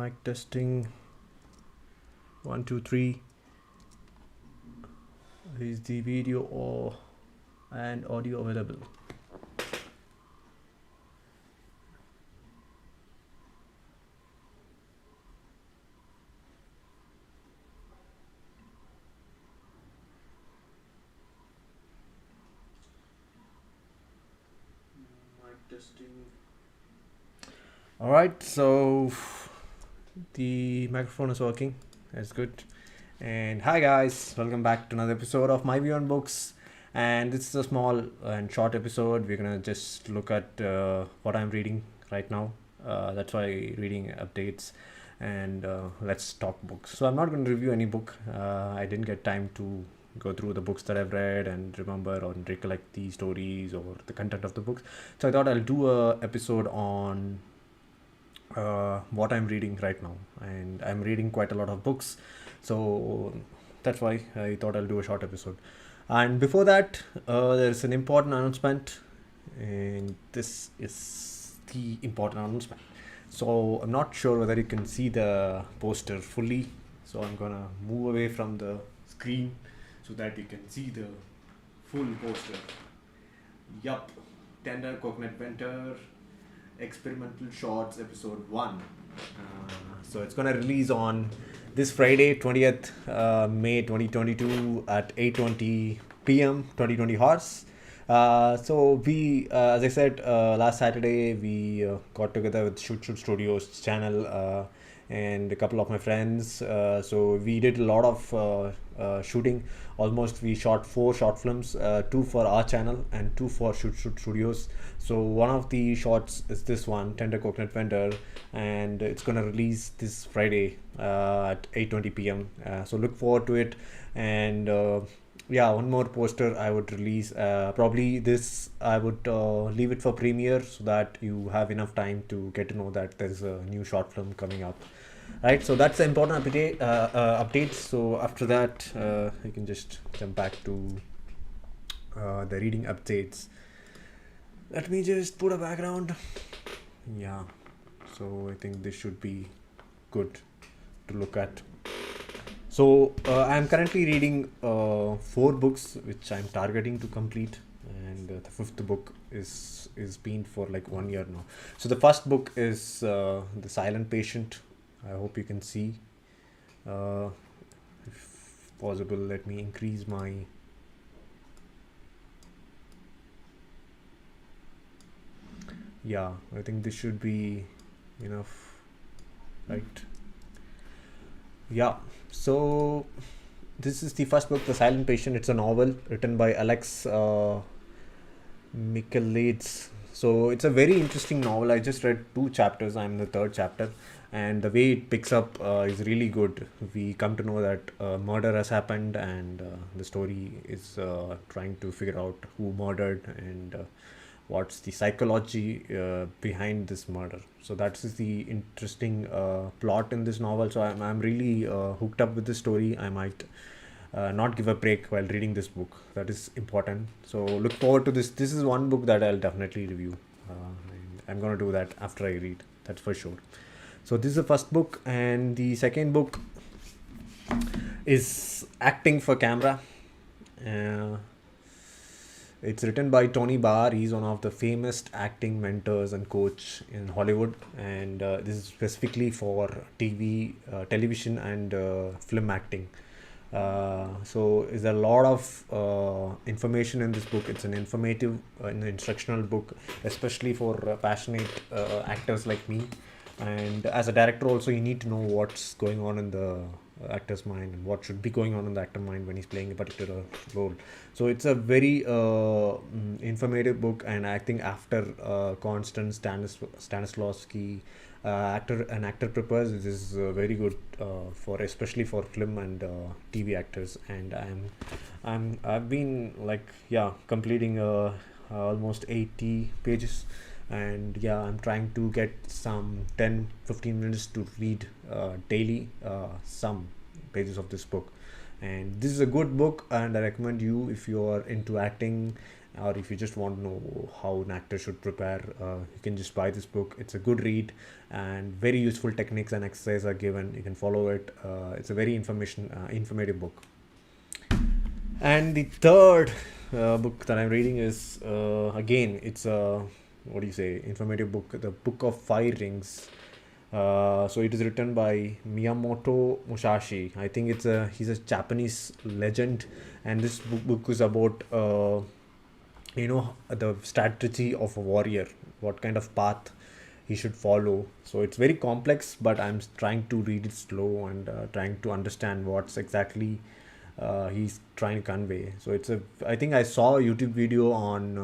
Mic testing. 1, 2, 3. Is the video or and audio available? Mic testing. All right, so the microphone is working. That's good. And hi guys, welcome back to another episode of myView on Books. And this is a small and short episode. We're gonna just look at what I'm reading right now. That's why reading updates, and let's talk books. So I'm not going to review any book. I didn't get time to go through the books that I've read and remember or recollect the stories or the content of the books. So I thought I'll do a episode on what I'm reading right now, and I'm reading quite a lot of books, so that's why I thought I'll do a short episode. And before that, there's an important announcement, and this is the important announcement. So I'm not sure whether you can see the poster fully, so I'm gonna move away from the screen so that you can see the full poster. Yup, Tender Coconut Winter Experimental Shorts Episode 1. So it's gonna release on this Friday, 20th May 2022 at 8:20 p.m. 2020 hours. So we, as I said last Saturday, we got together with Shoot Studios channel and a couple of my friends. So we did a lot of shooting. Almost we shot 4 short films, 2 for our channel and 2 for Shoot Studios. So one of the shots is this one, Tender Coconut Vendor, and it's gonna release this Friday at 8:20 p.m. So look forward to it. And yeah, one more poster I would release. Probably this I would leave it for premiere so that you have enough time to get to know that there's a new short film coming up. Right, so that's the important updates. So after that, you can just jump back to the reading updates. Let me just put a background. Yeah, so I think this should be good to look at. So I'm currently reading 4 books which I'm targeting to complete, and the 5th book is been for like 1 year now. So the first book is The Silent Patient. I hope you can see. If possible, let me increase my I think this should be enough, right? Yeah, so this is the first book, The Silent Patient. It's a novel written by Alex Michaelides. So it's a very interesting novel. I just read 2 chapters. I'm in the 3rd chapter, and the way it picks up is really good. We come to know that murder has happened, and the story is trying to figure out who murdered and what's the psychology behind this murder. So that's the interesting plot in this novel. So I'm really hooked up with this story. I might not give a break while reading this book. That is important. So look forward to this. This is one book that I'll definitely review. And I'm going to do that after I read. That's for sure. So this is the first book, and the second book is Acting for Camera. It's written by Tony Barr. He's one of the famous acting mentors and coach in Hollywood, and this is specifically for television and film acting. So there's a lot of information in this book. It's an informative and instructional book, especially for passionate actors like me. And as a director also, you need to know what's going on in the actor's mind and what should be going on in the actor mind when he's playing a particular role. So it's a very informative book, and I think after Constant Stanislavski, actor prepares, this is very good for especially for film and TV actors. And I've been completing almost 80 pages, and I'm trying to get some 10-15 minutes to read daily some pages of this book. And this is a good book, and I recommend you, if you are into acting or if you just want to know how an actor should prepare, you can just buy this book. It's a good read, and very useful techniques and exercises are given. You can follow it. It's a very informative book. And the third book that I'm reading is, again, it's a, what do you say, informative book, The Book of Fire Rings. So it is written by Miyamoto Musashi. I think he's a Japanese legend, and this book is about the strategy of a warrior, what kind of path he should follow. So it's very complex, but I'm trying to read it slow and trying to understand what's exactly he's trying to convey. So I think I saw a YouTube video on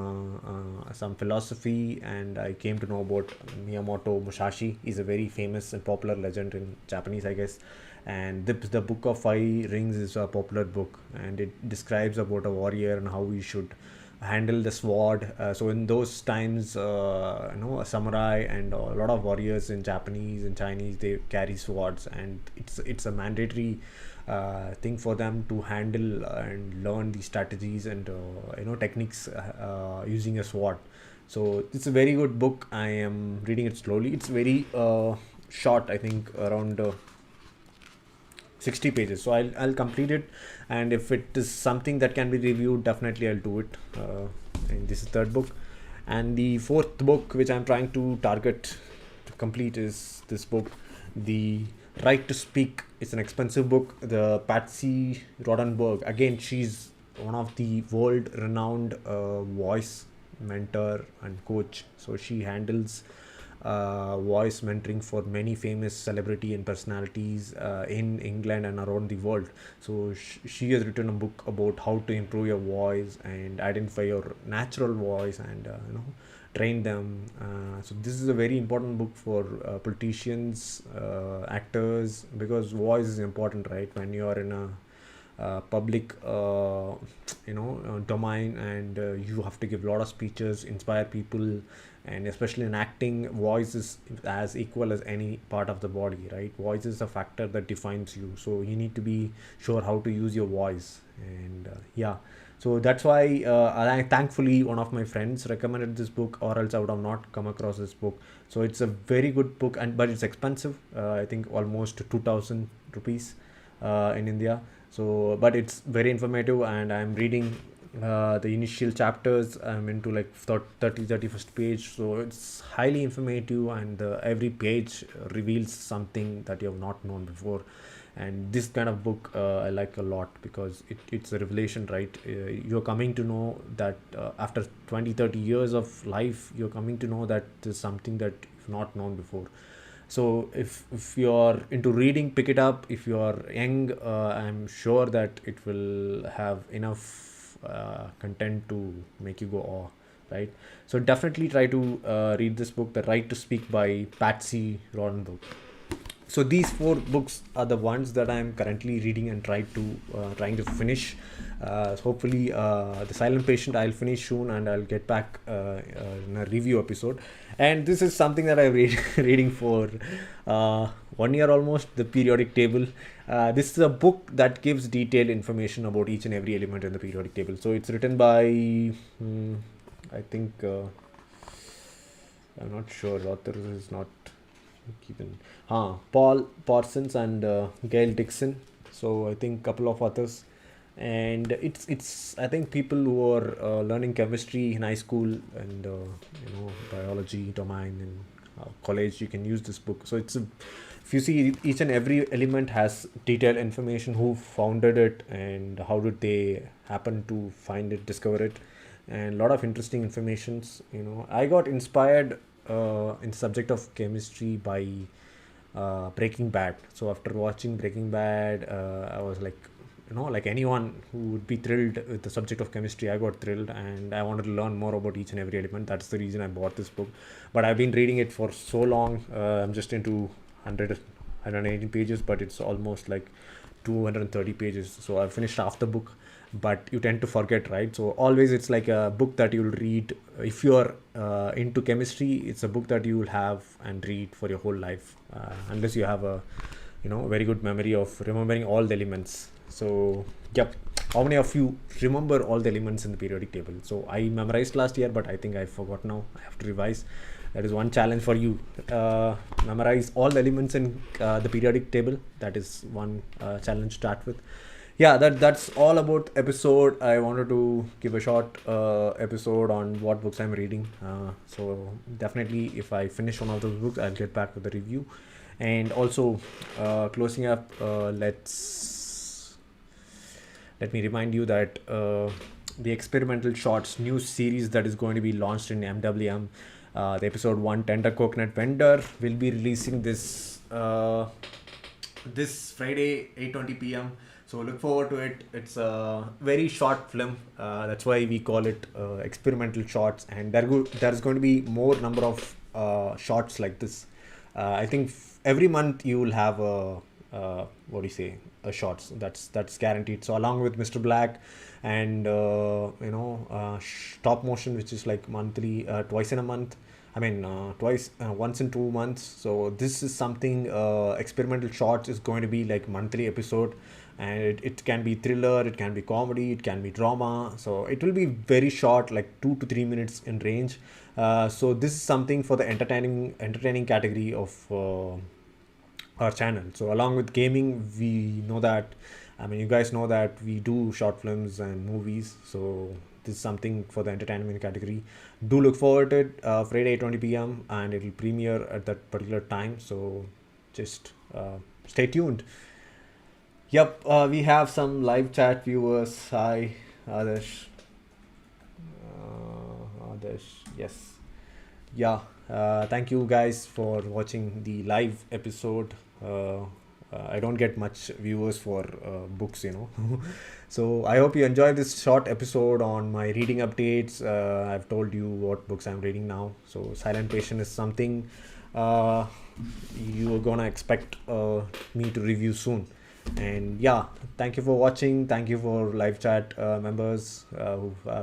some philosophy, and I came to know about Miyamoto Musashi. He's a very famous and popular legend in Japanese, I guess. And the Book of Five Rings is a popular book, and it describes about a warrior and how he should handle the sword. So in those times, a samurai and a lot of warriors in Japanese and Chinese, they carry swords, and it's a mandatory thing for them to handle and learn the strategies and techniques using a sword. So it's a very good book. I am reading it slowly. It's very short, I think around 60 pages, so I'll complete it, and if it is something that can be reviewed, definitely I'll do it. And this is third book. And the fourth book which I'm trying to target to complete is this book, The Right to Speak. It's an expensive book. The Patsy Rodenberg, again, she's one of the world renowned voice mentor and coach. So she handles voice mentoring for many famous celebrity and personalities in England and around the world. So she has written a book about how to improve your voice and identify your natural voice and train them. So this is a very important book for politicians, actors, because voice is important, right? When you are in a public domain, and you have to give a lot of speeches, inspire people, and especially in acting, voice is as equal as any part of the body, right? Voice is a factor that defines you, so you need to be sure how to use your voice. And so that's why thankfully one of my friends recommended this book, or else I would have not come across this book. So it's a very good book, but it's expensive. I think almost 2,000 rupees in India. So but it's very informative, and I'm reading the initial chapters. I'm into like 31st page, so it's highly informative, and every page reveals something that you have not known before. And this kind of book I like a lot, because it's a revelation, right? You're coming to know that after 20-30 years of life, you're coming to know that there's something that you've not known before. So if you're into reading, pick it up. If you're young, I'm sure that it will have enough content to make you go awe, right? So definitely try to read this book, The Right to Speak by Patsy Rodenberg. So these four books are the ones that I'm currently reading and trying to finish. Hopefully The Silent Patient I'll finish soon, and I'll get back in a review episode. And this is something that I'm reading for 1 year almost, The Periodic Table. This is a book that gives detailed information about each and every element in the periodic table. So it's written by I think I'm not sure, the author is not given. Paul Parsons and Gail Dixon. So I think couple of authors, and it's I think people who are learning chemistry in high school and biology domain in college, you can use this book. So if you see, each and every element has detailed information, who founded it and how did they happen to find it, discover it, and a lot of interesting informations. I got inspired in the subject of chemistry by Breaking Bad. So after watching Breaking Bad, I was like, like anyone who would be thrilled with the subject of chemistry, I got thrilled, and I wanted to learn more about each and every element. That's the reason I bought this book. But I've been reading it for so long. I'm just into 118 pages, but it's almost like 230 pages. So I finished half the book, but you tend to forget, right? So always it's like a book that you'll read. If you're into chemistry, it's a book that you will have and read for your whole life, unless you have a very good memory of remembering all the elements. So yep, how many of you remember all the elements in the periodic table? So I memorized last year, but I think I forgot now. I have to revise. That is one challenge for you. Memorize all the elements in the periodic table. That is one challenge to start with. Yeah, that's all about episode. I wanted to give a short episode on what books I'm reading. So definitely, if I finish one of those books, I'll get back with the review. And also, closing up, let me remind you that the experimental shorts new series that is going to be launched in MWM, the episode 1 Tender Coconut Vendor, will be releasing this this Friday 8:20 p.m. So look forward to it. It's a very short film. That's why we call it experimental shorts. And there's going to be more number of shorts like this. I think every month you will have what do you say, a shorts. That's guaranteed. So along with Mr. Black and stop motion, which is like monthly, twice in a month. I mean, once in 2 months. So this is something, experimental shorts is going to be like monthly episode, and it can be thriller, it can be comedy, it can be drama. So it will be very short, like 2 to 3 minutes in range. So this is something for the entertaining category of our channel. So along with gaming, we know that, I mean, you guys know that we do short films and movies. So this is something for the entertainment category. Do look forward to it. Friday 8:20 p.m. and it will premiere at that particular time. So just stay tuned. Yep, we have some live chat viewers. Hi, Adarsh. Yes. Yeah. Thank you guys for watching the live episode. I don't get much viewers for books, So I hope you enjoyed this short episode on my reading updates. I've told you what books I'm reading now. So Silent Patient is something you're gonna expect me to review soon. And yeah, thank you for watching. Thank you for live chat members who